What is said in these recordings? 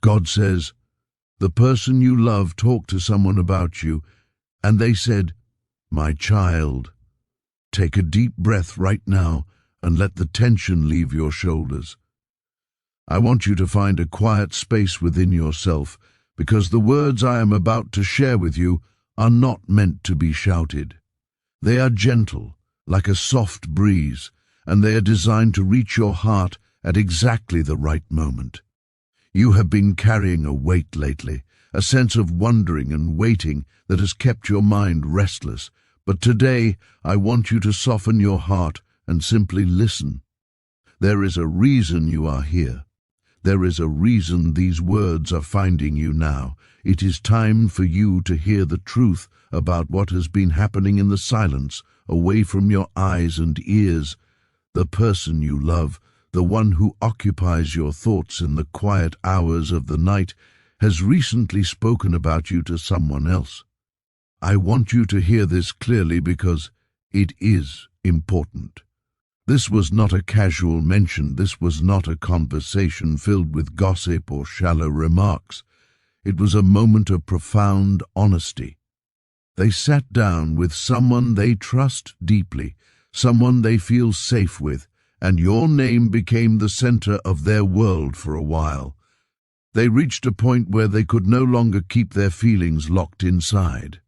God says, the person you love talked to someone about you, and they said, "My child, take a deep breath right now and let the tension leave your shoulders." I want you to find a quiet space within yourself, because the words I am about to share with you are not meant to be shouted. They are gentle, like a soft breeze, and they are designed to reach your heart at exactly the right moment. You have been carrying a weight lately, a sense of wondering and waiting that has kept your mind restless. But today, I want you to soften your heart and simply listen. There is a reason you are here. There is a reason these words are finding you now. It is time for you to hear the truth about what has been happening in the silence, away from your eyes and ears. The person you love, the one who occupies your thoughts in the quiet hours of the night, has recently spoken about you to someone else. I want you to hear this clearly because it is important. This was not a casual mention. This was not a conversation filled with gossip or shallow remarks. It was a moment of profound honesty. They sat down with someone they trust deeply, someone they feel safe with, and your name became the center of their world for a while. They reached a point where they could no longer keep their feelings locked inside.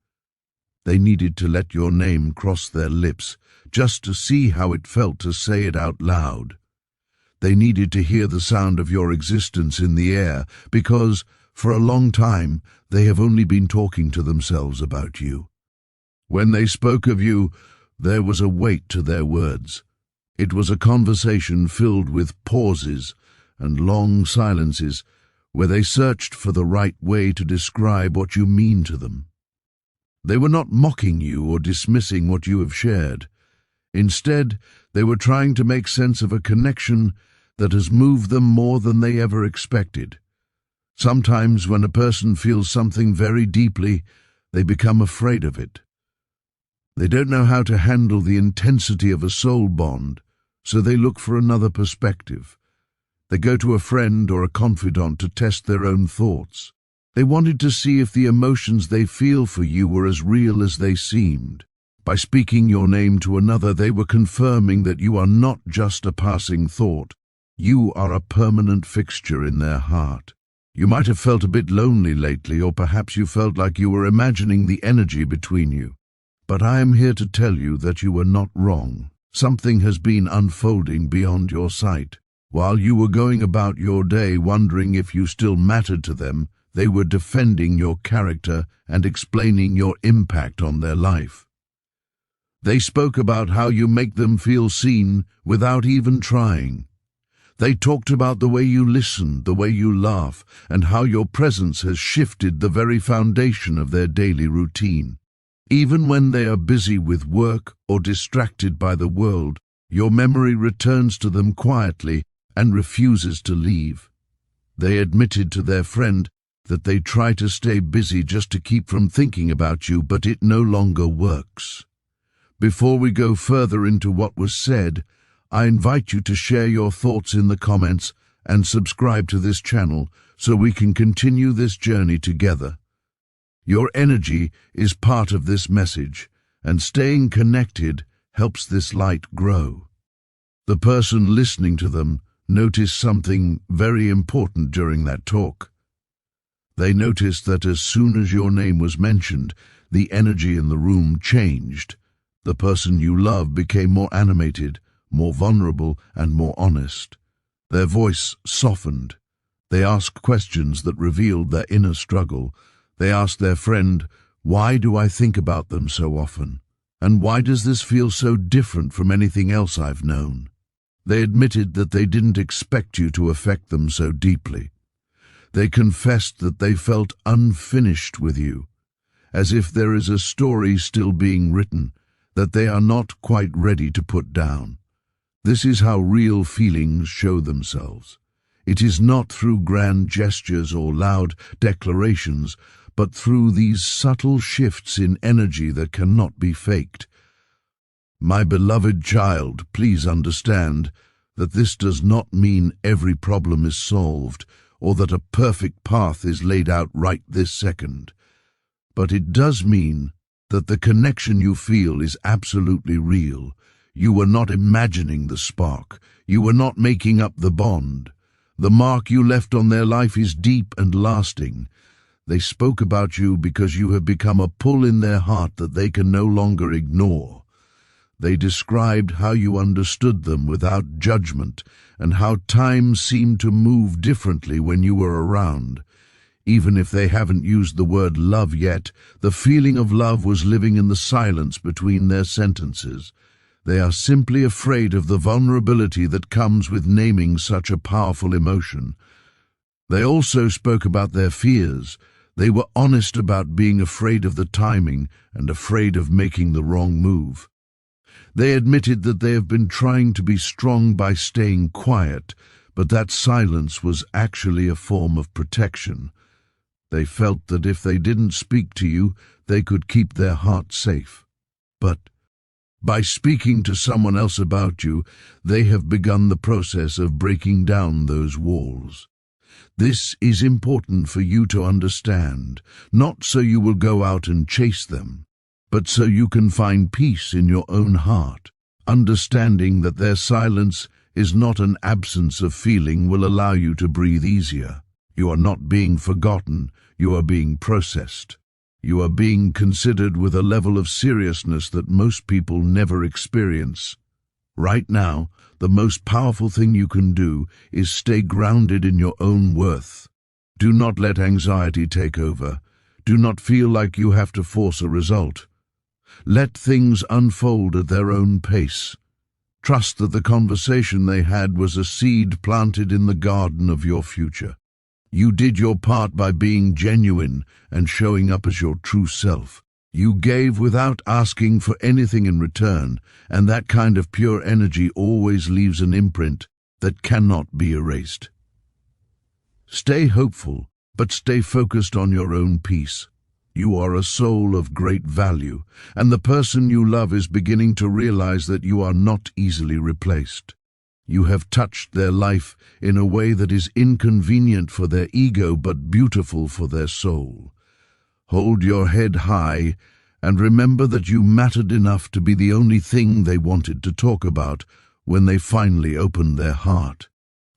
They needed to let your name cross their lips, just to see how it felt to say it out loud. They needed to hear the sound of your existence in the air, because, for a long time, they have only been talking to themselves about you. When they spoke of you, there was a weight to their words. It was a conversation filled with pauses and long silences, where they searched for the right way to describe what you mean to them. They were not mocking you or dismissing what you have shared. Instead, they were trying to make sense of a connection that has moved them more than they ever expected. Sometimes when a person feels something very deeply, they become afraid of it. They don't know how to handle the intensity of a soul bond, so they look for another perspective. They go to a friend or a confidant to test their own thoughts. They wanted to see if the emotions they feel for you were as real as they seemed. By speaking your name to another, they were confirming that you are not just a passing thought. You are a permanent fixture in their heart. You might have felt a bit lonely lately, or perhaps you felt like you were imagining the energy between you. But I am here to tell you that you were not wrong. Something has been unfolding beyond your sight. While you were going about your day wondering if you still mattered to them, they were defending your character and explaining your impact on their life. They spoke about how you make them feel seen without even trying. They talked about the way you listen, the way you laugh, and how your presence has shifted the very foundation of their daily routine. Even when they are busy with work or distracted by the world, your memory returns to them quietly and refuses to leave. They admitted to their friend that they try to stay busy just to keep from thinking about you, but it no longer works. Before we go further into what was said, I invite you to share your thoughts in the comments and subscribe to this channel so we can continue this journey together. Your energy is part of this message, and staying connected helps this light grow. The person listening to them noticed something very important during that talk. They noticed that as soon as your name was mentioned, the energy in the room changed. The person you love became more animated, more vulnerable, and more honest. Their voice softened. They asked questions that revealed their inner struggle. They asked their friend, "Why do I think about them so often? And why does this feel so different from anything else I've known?" They admitted that they didn't expect you to affect them so deeply. They confessed that they felt unfinished with you, as if there is a story still being written that they are not quite ready to put down. This is how real feelings show themselves. It is not through grand gestures or loud declarations, but through these subtle shifts in energy that cannot be faked. My beloved child, please understand that this does not mean every problem is solved or that a perfect path is laid out right this second. But it does mean that the connection you feel is absolutely real. You were not imagining the spark. You were not making up the bond. The mark you left on their life is deep and lasting. They spoke about you because you have become a pull in their heart that they can no longer ignore. They described how you understood them without judgment and how time seemed to move differently when you were around. Even if they haven't used the word love yet, the feeling of love was living in the silence between their sentences. They are simply afraid of the vulnerability that comes with naming such a powerful emotion. They also spoke about their fears. They were honest about being afraid of the timing and afraid of making the wrong move. They admitted that they have been trying to be strong by staying quiet, but that silence was actually a form of protection. They felt that if they didn't speak to you, they could keep their heart safe. But by speaking to someone else about you, they have begun the process of breaking down those walls. This is important for you to understand, not so you will go out and chase them, but so you can find peace in your own heart. Understanding that their silence is not an absence of feeling will allow you to breathe easier. You are not being forgotten, you are being processed. You are being considered with a level of seriousness that most people never experience. Right now, the most powerful thing you can do is stay grounded in your own worth. Do not let anxiety take over. Do not feel like you have to force a result. Let things unfold at their own pace. Trust that the conversation they had was a seed planted in the garden of your future. You did your part by being genuine and showing up as your true self. You gave without asking for anything in return, and that kind of pure energy always leaves an imprint that cannot be erased. Stay hopeful, but stay focused on your own peace. You are a soul of great value, and the person you love is beginning to realize that you are not easily replaced. You have touched their life in a way that is inconvenient for their ego but beautiful for their soul. Hold your head high and remember that you mattered enough to be the only thing they wanted to talk about when they finally opened their heart.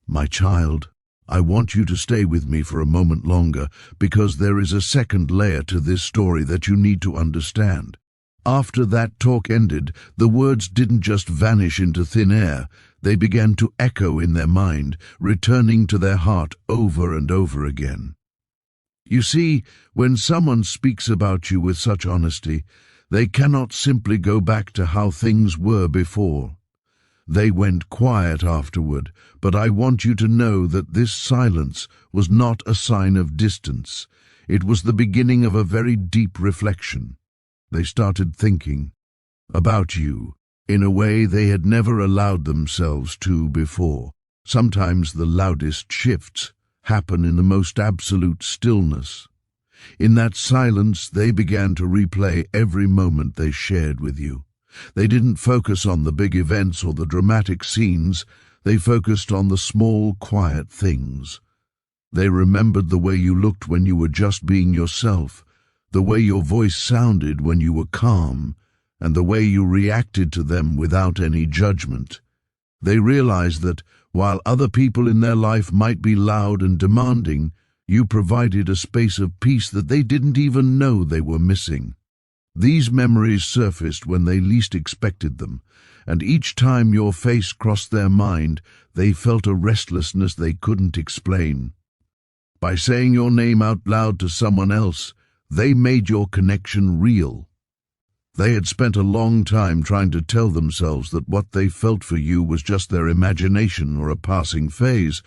My child, I want you to stay with me for a moment longer because there is a second layer to this story that you need to understand. After that talk ended, the words didn't just vanish into thin air. They began to echo in their mind, returning to their heart over and over again. You see, when someone speaks about you with such honesty, they cannot simply go back to how things were before. They went quiet afterward, but I want you to know that this silence was not a sign of distance. It was the beginning of a very deep reflection. They started thinking about you in a way they had never allowed themselves to before. Sometimes the loudest shifts happen in the most absolute stillness. In that silence, they began to replay every moment they shared with you. They didn't focus on the big events or the dramatic scenes. They focused on the small, quiet things. They remembered the way you looked when you were just being yourself, the way your voice sounded when you were calm, and the way you reacted to them without any judgment. They realized that, while other people in their life might be loud and demanding, you provided a space of peace that they didn't even know they were missing. These memories surfaced when they least expected them, and each time your face crossed their mind, they felt a restlessness they couldn't explain. By saying your name out loud to someone else, they made your connection real. They had spent a long time trying to tell themselves that what they felt for you was just their imagination or a passing phase,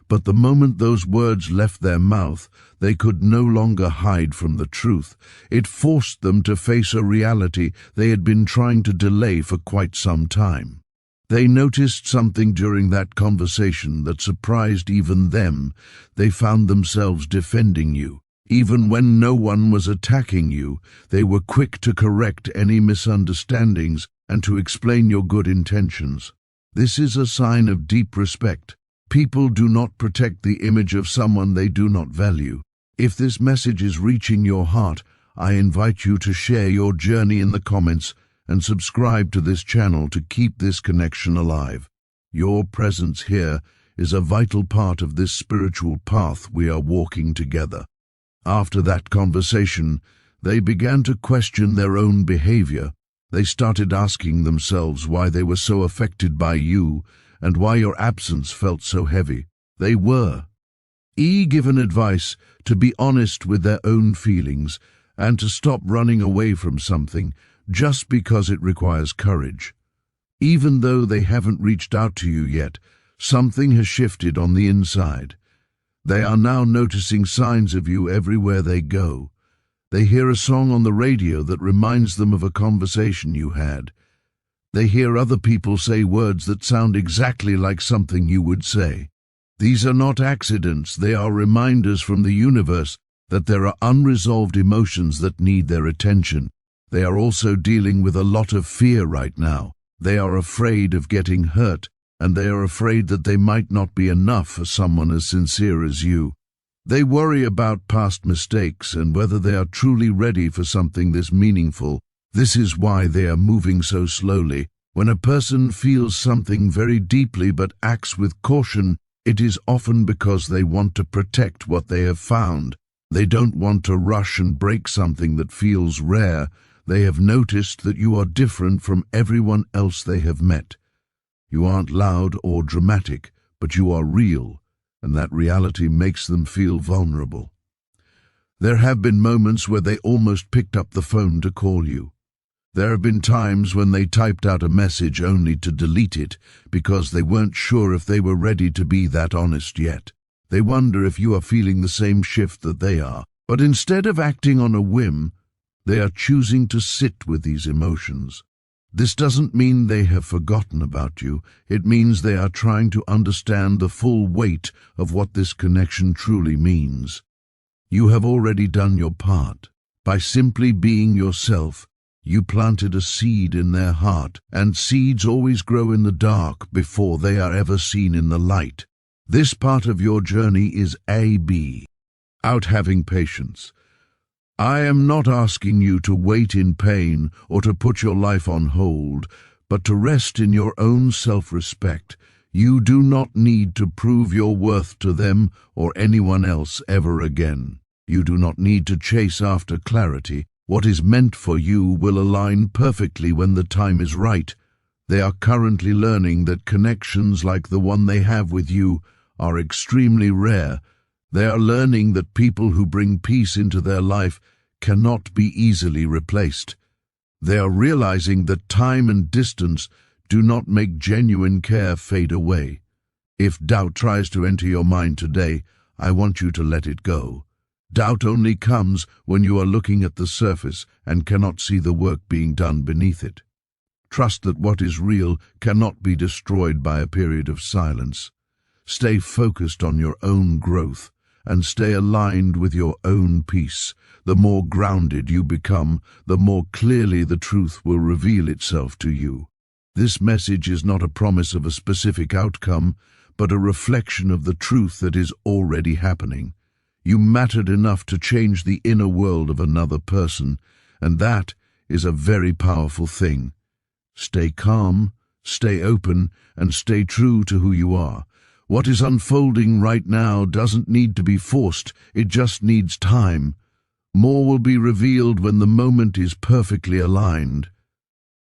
but the moment those words left their mouth, they could no longer hide from the truth. It forced them to face a reality they had been trying to delay for quite some time. They noticed something during that conversation that surprised even them. They found themselves defending you. Even when no one was attacking you, they were quick to correct any misunderstandings and to explain your good intentions. This is a sign of deep respect, People do not protect the image of someone they do not value. If this message is reaching your heart, I invite you to share your journey in the comments and subscribe to this channel to keep this connection alive. Your presence here is a vital part of this spiritual path we are walking together. After that conversation, they began to question their own behavior. They started asking themselves why they were so affected by you and why your absence felt so heavy. They were given advice to be honest with their own feelings and to stop running away from something just because it requires courage. Even though they haven't reached out to you yet, something has shifted on the inside. They are now noticing signs of you everywhere they go. They hear a song on the radio that reminds them of a conversation you had. They hear other people say words that sound exactly like something you would say. These are not accidents, they are reminders from the universe that there are unresolved emotions that need their attention. They are also dealing with a lot of fear right now. They are afraid of getting hurt, and they are afraid that they might not be enough for someone as sincere as you. They worry about past mistakes and whether they are truly ready for something this meaningful. This is why they are moving so slowly. When a person feels something very deeply but acts with caution, it is often because they want to protect what they have found. They don't want to rush and break something that feels rare. They have noticed that you are different from everyone else they have met. You aren't loud or dramatic, but you are real, and that reality makes them feel vulnerable. There have been moments where they almost picked up the phone to call you. There have been times when they typed out a message only to delete it because they weren't sure if they were ready to be that honest yet. They wonder if you are feeling the same shift that they are. But instead of acting on a whim, they are choosing to sit with these emotions. This doesn't mean they have forgotten about you. It means they are trying to understand the full weight of what this connection truly means. You have already done your part. By simply being yourself, you planted a seed in their heart, and seeds always grow in the dark before they are ever seen in the light. This part of your journey is AB. Out having patience. I am not asking you to wait in pain or to put your life on hold, but to rest in your own self-respect. You do not need to prove your worth to them or anyone else ever again. You do not need to chase after clarity. What is meant for you will align perfectly when the time is right. They are currently learning that connections like the one they have with you are extremely rare. They are learning that people who bring peace into their life cannot be easily replaced. They are realizing that time and distance do not make genuine care fade away. If doubt tries to enter your mind today, I want you to let it go. Doubt only comes when you are looking at the surface and cannot see the work being done beneath it. Trust that what is real cannot be destroyed by a period of silence. Stay focused on your own growth and stay aligned with your own peace. The more grounded you become, the more clearly the truth will reveal itself to you. This message is not a promise of a specific outcome, but a reflection of the truth that is already happening. You mattered enough to change the inner world of another person, and that is a very powerful thing. Stay calm, stay open, and stay true to who you are. What is unfolding right now doesn't need to be forced, it just needs time. More will be revealed when the moment is perfectly aligned.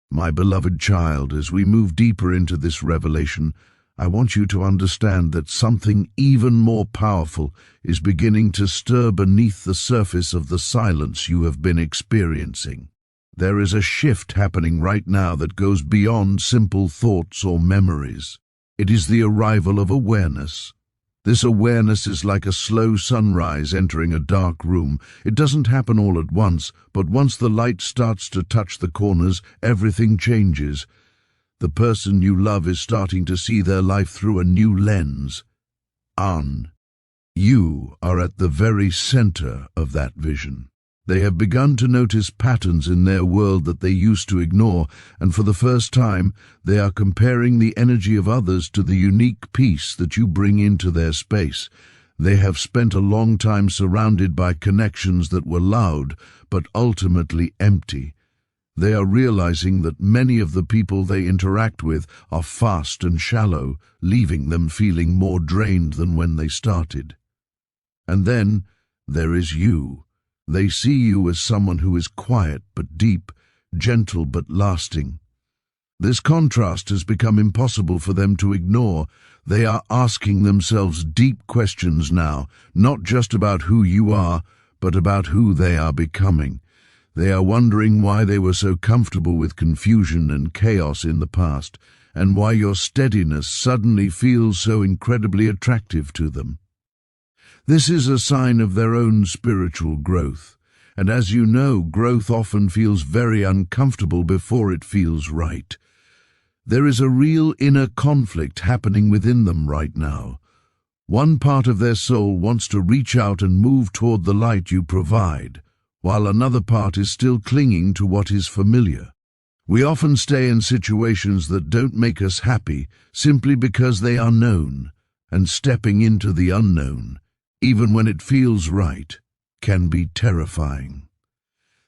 My beloved child, as we move deeper into this revelation, I want you to understand that something even more powerful is beginning to stir beneath the surface of the silence you have been experiencing. There is a shift happening right now that goes beyond simple thoughts or memories. It is the arrival of awareness. This awareness is like a slow sunrise entering a dark room. It doesn't happen all at once, but once the light starts to touch the corners, everything changes. The person you love is starting to see their life through a new lens. You are at the very center of that vision. They have begun to notice patterns in their world that they used to ignore, and for the first time, they are comparing the energy of others to the unique peace that you bring into their space. They have spent a long time surrounded by connections that were loud, but ultimately empty. They are realizing that many of the people they interact with are fast and shallow, leaving them feeling more drained than when they started. And then there is you. They see you as someone who is quiet but deep, gentle but lasting. This contrast has become impossible for them to ignore. They are asking themselves deep questions now, not just about who you are, but about who they are becoming. They are wondering why they were so comfortable with confusion and chaos in the past, and why your steadiness suddenly feels so incredibly attractive to them. This is a sign of their own spiritual growth, and as you know, growth often feels very uncomfortable before it feels right. There is a real inner conflict happening within them right now. One part of their soul wants to reach out and move toward the light you provide, while another part is still clinging to what is familiar. We often stay in situations that don't make us happy simply because they are known, and stepping into the unknown, even when it feels right, can be terrifying.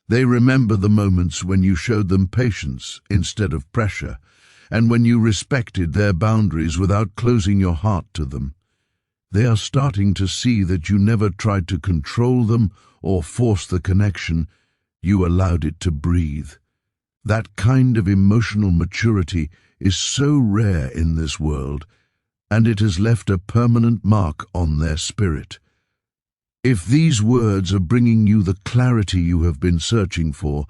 They remember the moments when you showed them patience instead of pressure, and when you respected their boundaries without closing your heart to them. They are starting to see that you never tried to control them or force the connection. You allowed it to breathe. That kind of emotional maturity is so rare in this world, and it has left a permanent mark on their spirit. If these words are bringing you the clarity you have been searching for,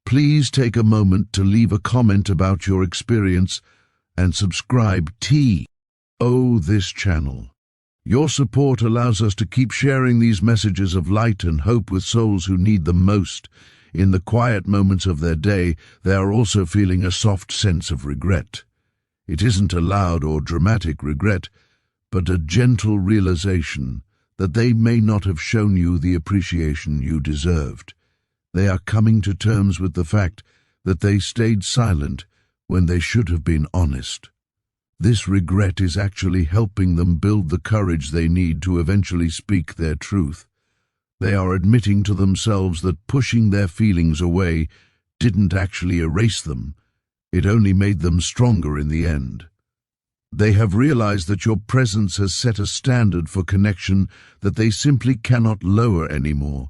please take a moment to leave a comment about your experience and subscribe to this channel. Your support allows us to keep sharing these messages of light and hope with souls who need them most. In the quiet moments of their day, they are also feeling a soft sense of regret. It isn't a loud or dramatic regret, but a gentle realization that they may not have shown you the appreciation you deserved. They are coming to terms with the fact that they stayed silent when they should have been honest. This regret is actually helping them build the courage they need to eventually speak their truth. They are admitting to themselves that pushing their feelings away didn't actually erase them. It only made them stronger in the end. They have realized that your presence has set a standard for connection that they simply cannot lower anymore.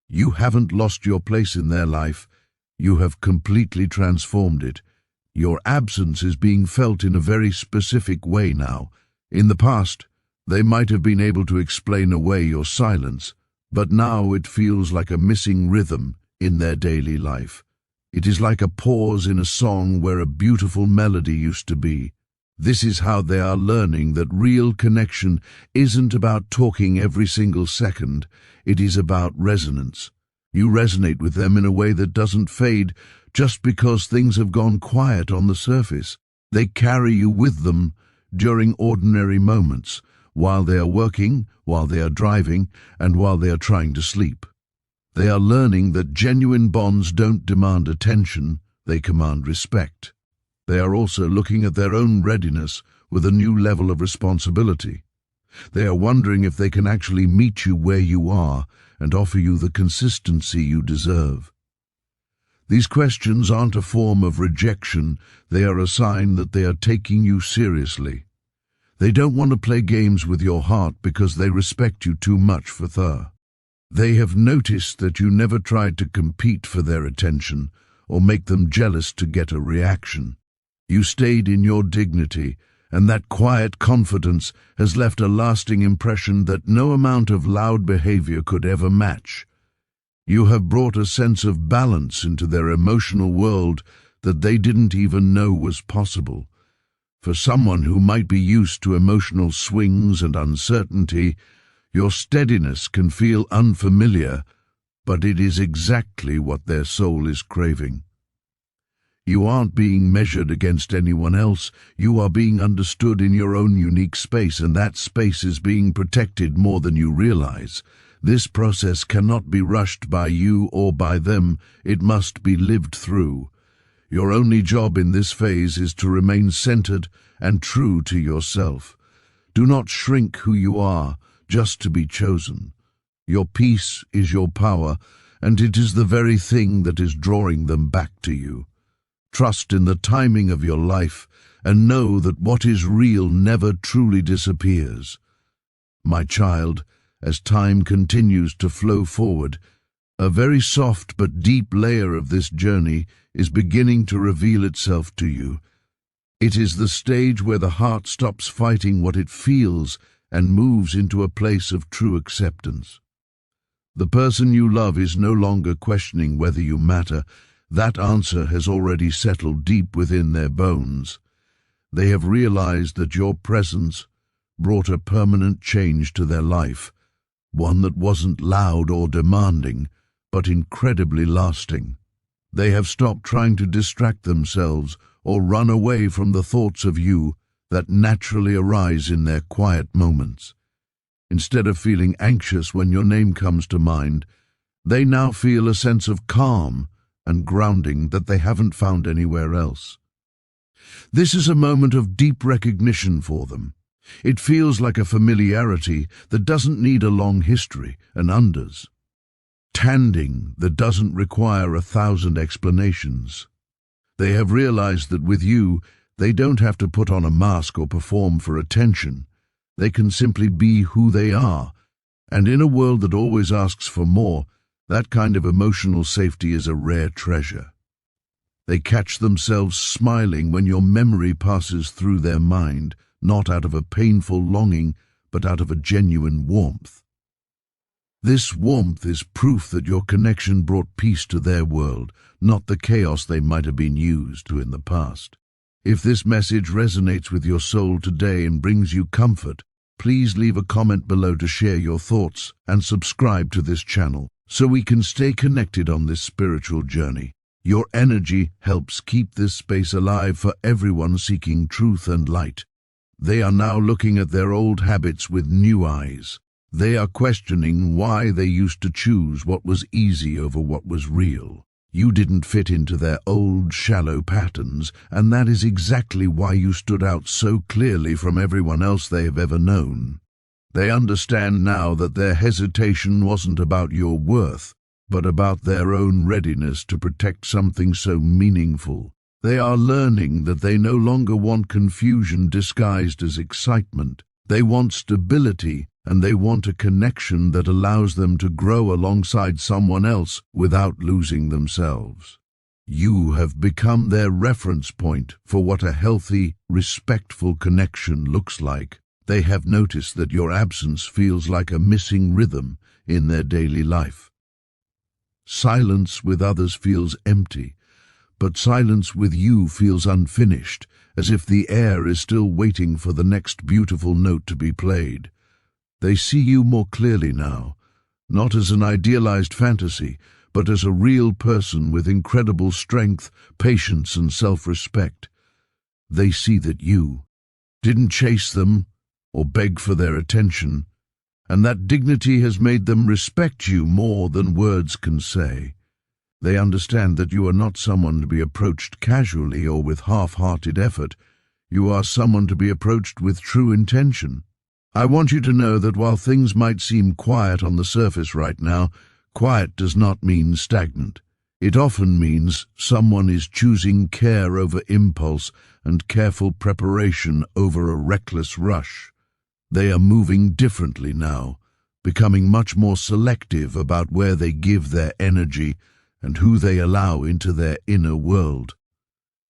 You haven't lost your place in their life. You have completely transformed it. Your absence is being felt in a very specific way now. In the past, they might have been able to explain away your silence, but now it feels like a missing rhythm in their daily life. It is like a pause in a song where a beautiful melody used to be. This is how they are learning that real connection isn't about talking every single second. It is about resonance. You resonate with them in a way that doesn't fade just because things have gone quiet on the surface. They carry you with them during ordinary moments, while they are working, while they are driving, and while they are trying to sleep. They are learning that genuine bonds don't demand attention, they command respect. They are also looking at their own readiness with a new level of responsibility. They are wondering if they can actually meet you where you are and offer you the consistency you deserve. These questions aren't a form of rejection, they are a sign that they are taking you seriously. They don't want to play games with your heart because they respect you too much for that. They have noticed that you never tried to compete for their attention or make them jealous to get a reaction. You stayed in your dignity, and that quiet confidence has left a lasting impression that no amount of loud behavior could ever match. You have brought a sense of balance into their emotional world that they didn't even know was possible. For someone who might be used to emotional swings and uncertainty, your steadiness can feel unfamiliar, but it is exactly what their soul is craving. You aren't being measured against anyone else. You are being understood in your own unique space, and that space is being protected more than you realize. This process cannot be rushed by you or by them, it must be lived through. Your only job in this phase is to remain centered and true to yourself. Do not shrink who you are just to be chosen. Your peace is your power, and it is the very thing that is drawing them back to you. Trust in the timing of your life, and know that what is real never truly disappears. My child, as time continues to flow forward, a very soft but deep layer of this journey is beginning to reveal itself to you. It is the stage where the heart stops fighting what it feels and moves into a place of true acceptance. The person you love is no longer questioning whether you matter. That answer has already settled deep within their bones. They have realized that your presence brought a permanent change to their life, one that wasn't loud or demanding, but incredibly lasting. They have stopped trying to distract themselves or run away from the thoughts of you that naturally arise in their quiet moments. Instead of feeling anxious when your name comes to mind, they now feel a sense of calm and grounding that they haven't found anywhere else. This is a moment of deep recognition for them. It feels like a familiarity that doesn't need a long history, an understanding that doesn't require 1,000 explanations. They have realized that with you, they don't have to put on a mask or perform for attention. They can simply be who they are, and in a world that always asks for more, that kind of emotional safety is a rare treasure. They catch themselves smiling when your memory passes through their mind, not out of a painful longing, but out of a genuine warmth. This warmth is proof that your connection brought peace to their world, not the chaos they might have been used to in the past. If this message resonates with your soul today and brings you comfort, please leave a comment below to share your thoughts and subscribe to this channel so we can stay connected on this spiritual journey. Your energy helps keep this space alive for everyone seeking truth and light. They are now looking at their old habits with new eyes. They are questioning why they used to choose what was easy over what was real. You didn't fit into their old, shallow patterns, and that is exactly why you stood out so clearly from everyone else they have ever known. They understand now that their hesitation wasn't about your worth, but about their own readiness to protect something so meaningful. They are learning that they no longer want confusion disguised as excitement. They want stability, and they want a connection that allows them to grow alongside someone else without losing themselves. You have become their reference point for what a healthy, respectful connection looks like. They have noticed that your absence feels like a missing rhythm in their daily life. Silence with others feels empty, but silence with you feels unfinished, as if the air is still waiting for the next beautiful note to be played. They see you more clearly now, not as an idealized fantasy, but as a real person with incredible strength, patience, and self-respect. They see that you didn't chase them or beg for their attention, and that dignity has made them respect you more than words can say. They understand that you are not someone to be approached casually or with half-hearted effort. You are someone to be approached with true intention. I want you to know that while things might seem quiet on the surface right now, quiet does not mean stagnant. It often means someone is choosing care over impulse and careful preparation over a reckless rush. They are moving differently now, becoming much more selective about where they give their energy and who they allow into their inner world.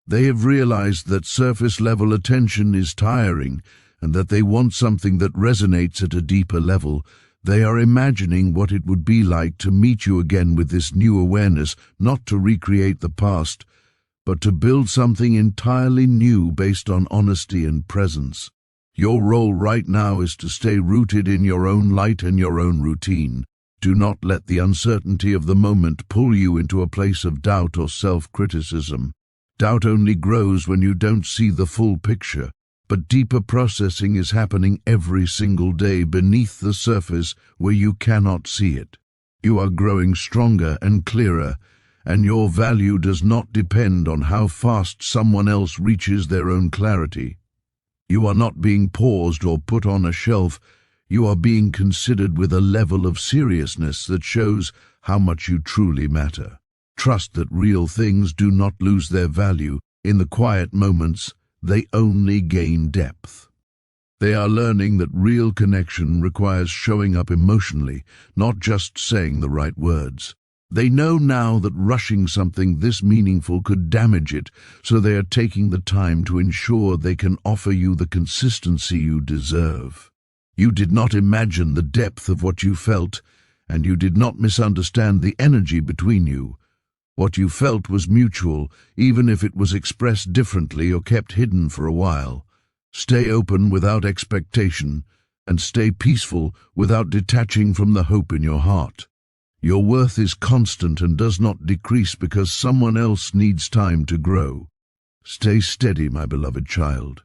They have realized that surface-level attention is tiring and that they want something that resonates at a deeper level. They are imagining what it would be like to meet you again with this new awareness, not to recreate the past, but to build something entirely new based on honesty and presence. Your role right now is to stay rooted in your own light and your own routine. Do not let the uncertainty of the moment pull you into a place of doubt or self-criticism. Doubt only grows when you don't see the full picture, but deeper processing is happening every single day beneath the surface where you cannot see it. You are growing stronger and clearer, and your value does not depend on how fast someone else reaches their own clarity. You are not being paused or put on a shelf. You are being considered with a level of seriousness that shows how much you truly matter. Trust that real things do not lose their value. In the quiet moments, they only gain depth. They are learning that real connection requires showing up emotionally, not just saying the right words. They know now that rushing something this meaningful could damage it, so they are taking the time to ensure they can offer you the consistency you deserve. You did not imagine the depth of what you felt, and you did not misunderstand the energy between you. What you felt was mutual, even if it was expressed differently or kept hidden for a while. Stay open without expectation, and stay peaceful without detaching from the hope in your heart. Your worth is constant and does not decrease because someone else needs time to grow. Stay steady, my beloved child.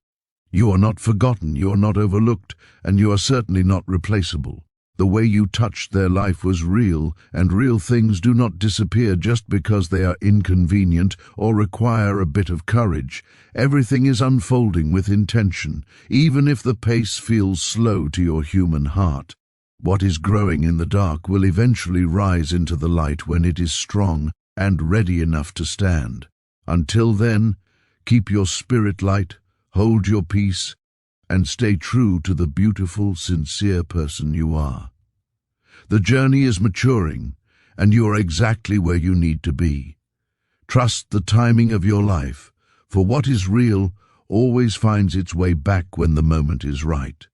You are not forgotten, you are not overlooked, and you are certainly not replaceable. The way you touched their life was real, and real things do not disappear just because they are inconvenient or require a bit of courage. Everything is unfolding with intention, even if the pace feels slow to your human heart. What is growing in the dark will eventually rise into the light when it is strong and ready enough to stand. Until then, keep your spirit light, hold your peace, and stay true to the beautiful, sincere person you are. The journey is maturing, and you are exactly where you need to be. Trust the timing of your life, for what is real always finds its way back when the moment is right.